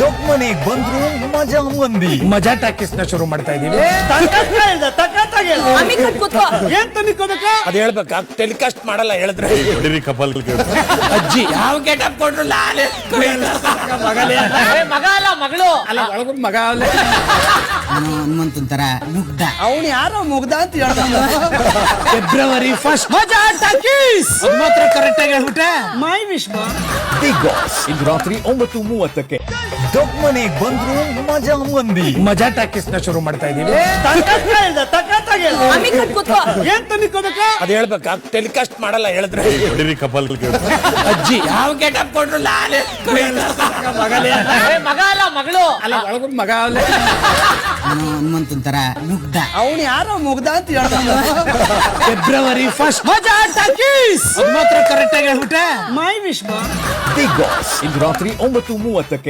ದೊಡ್ಡ ಮನೆಗ್ ಬಂದ್ರು ಮಜಾ ಮಂದಿ. ಮಜಾ ಟಾಕೀಸ್ ನ ಶುರು ಮಾಡ್ತಾ ಇದೀವಿ. ಅಮಿಕತ್ ಕೂತ್ಕೋ. ಏನ್ ತಂದಿಕೋಬೇಕ ಅದ್ ಹೇಳ್ಬೇಕಾ? ಟೆಲಿಕಾಸ್ಟ್ ಮಾಡಲ್ಲ ಹೇಳಿದ್ರೆ ಅಜ್ಜಿ ಯಾವ ಗೆಟಪ್ ಕೊಟ್ರು ಲಾಲೆ ಮಗಲೇ ಮಗ ಅಲ್ಲ ಮಗಳು. ಅಲ್ಲ ಒಳಗೂ ಮಗ ಅಲ್ಲ. ಹನುಮಂತನ್ ತರ ಮುಗ್ಧ. ಅವನು ಯಾರೋ ಮುಗ್ದ ಅಂತ ಹೇಳ್ದ. ಫೆಬ್ರವರಿ 1 ಮಜಾ ಟಾಕೀಸ್ ಮಾತ್ರ ಕರೆಕ್ಟ್ ಆಗಿ ಹೇಳ್ಬಿಟ್ಟೆ. ಮೈ ವಿಶ್ವ ಬಿಗ್ ಬಾಸ್ ಇಂದು ರಾತ್ರಿ 9:30ಕ್ಕೆ ದೊಡ್ಡ ಮನೆಗ್ ಬಂದ್ರು ಮಜಾ ಮಂದಿ. ಮಜಾ ಟಾಕೀಸ್ ನ ಶುರು ಮಾಡ್ತಾ ಇದೀವಿ. ಅಮಿಕತ್ ಕೂತ್ಕೋ. ಏನ್ ತಂದಿಕೋಬೇಕ ಅದ್ ಹೇಳ್ಬೇಕಾ? ಟೆಲಿಕಾಸ್ಟ್ ಮಾಡಲ್ಲ ಹೇಳಿದ್ರೆ ಅಜ್ಜಿ ಯಾವ ಗೆಟಪ್ ಕೊಟ್ರು ಲಾಲೆ ಮಗಲೇ ಮಗ ಅಲ್ಲ ಮಗಳು. ಅಲ್ಲ ಒಳಗೂ ಮಗ ಅಲ್ಲ. ಹನುಮಂತನ್ ತರ ಮುಗ್ಧ. ಅವನು ಯಾರೋ ಮುಗ್ದ ಅಂತ ಹೇಳ್ದ. ಫೆಬ್ರವರಿ 1 ಮಜಾ ಟಾಕೀಸ್ ಮಾತ್ರ ಕರೆಕ್ಟ್ ಆಗಿ ಹೇಳ್ಬಿಟ್ಟೆ. ಮೈ ವಿಶ್ವ ಬಿಗ್ ಬಾಸ್ ಇಂದು ರಾತ್ರಿ 9:30ಕ್ಕೆ